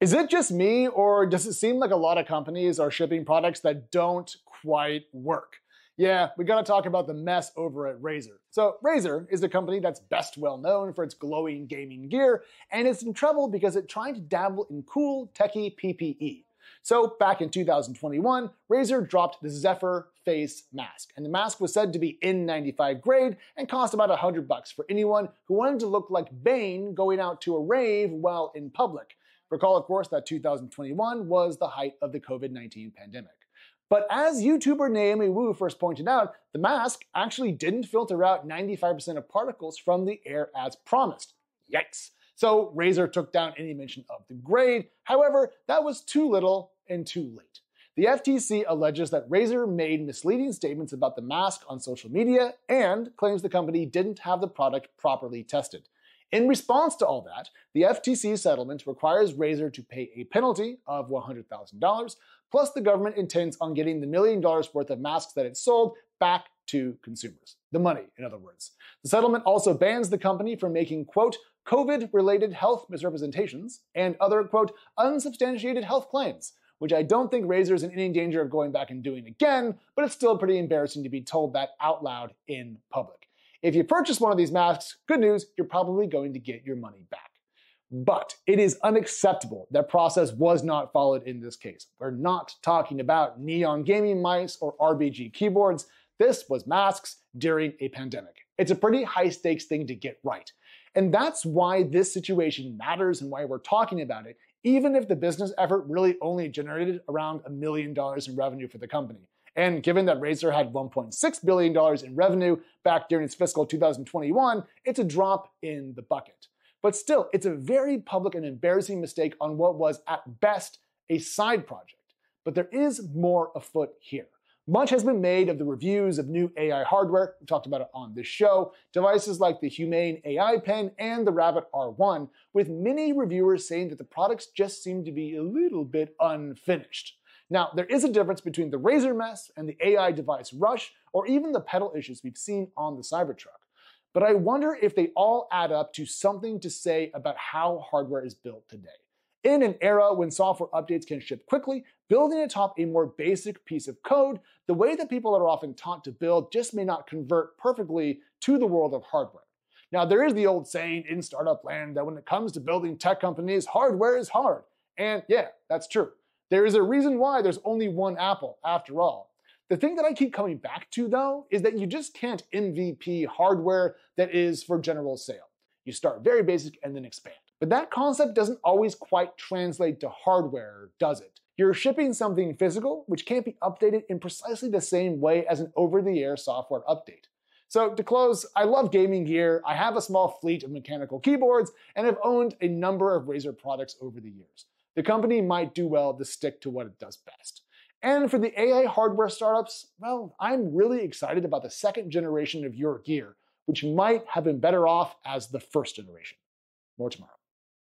Is it just me, or does it seem like a lot of companies are shipping products that don't quite work? Yeah, we gotta talk about the mess over at Razer. So Razer is a company that's best well known for its glowing gaming gear, and it's in trouble because it tried to dabble in cool, techie PPE. So back in 2021, Razer dropped the Zephyr face mask, and the mask was said to be N95 grade and cost about $100 for anyone who wanted to look like Bane going out to a rave while in public. Recall, of course, that 2021 was the height of the COVID-19 pandemic. But as YouTuber Naomi Wu first pointed out, the mask actually didn't filter out 95% of particles from the air as promised. Yikes. So Razer took down any mention of the grade. However, that was too little and too late. The FTC alleges that Razer made misleading statements about the mask on social media and claims the company didn't have the product properly tested. In response to all that, the FTC settlement requires Razer to pay a penalty of $100,000, plus the government intends on getting the $1 million worth of masks that it sold back to consumers. The money, in other words. The settlement also bans the company from making, quote, COVID-related health misrepresentations and other, quote, unsubstantiated health claims, which I don't think Razer is in any danger of going back and doing again, but it's still pretty embarrassing to be told that out loud in public. If you purchase one of these masks, good news, you're probably going to get your money back. But it is unacceptable that process was not followed in this case. We're not talking about neon gaming mice or RBG keyboards. This was masks during a pandemic. It's a pretty high stakes thing to get right. And that's why this situation matters and why we're talking about it, even if the business effort really only generated around $1 million in revenue for the company. And given that Razer had $1.6 billion in revenue back during its fiscal 2021, it's a drop in the bucket. But still, it's a very public and embarrassing mistake on what was, at best, a side project. But there is more afoot here. Much has been made of the reviews of new AI hardware, we talked about it on this show, devices like the Humane AI pen and the Rabbit R1, with many reviewers saying that the products just seem to be a little bit unfinished. Now, there is a difference between the Razer mess and the AI device rush, or even the pedal issues we've seen on the Cybertruck. But I wonder if they all add up to something to say about how hardware is built today. In an era when software updates can ship quickly, building atop a more basic piece of code, the way that people are often taught to build just may not convert perfectly to the world of hardware. Now, there is the old saying in startup land that when it comes to building tech companies, hardware is hard. And yeah, that's true. There is a reason why there's only one Apple, after all. The thing that I keep coming back to, though, is that you just can't MVP hardware that is for general sale. You start very basic and then expand. But that concept doesn't always quite translate to hardware, does it? You're shipping something physical, which can't be updated in precisely the same way as an over-the-air software update. So to close, I love gaming gear, I have a small fleet of mechanical keyboards, and have owned a number of Razer products over the years. The company might do well to stick to what it does best. And for the AI hardware startups, well, I'm really excited about the second generation of your gear, which might have been better off as the first generation. More tomorrow.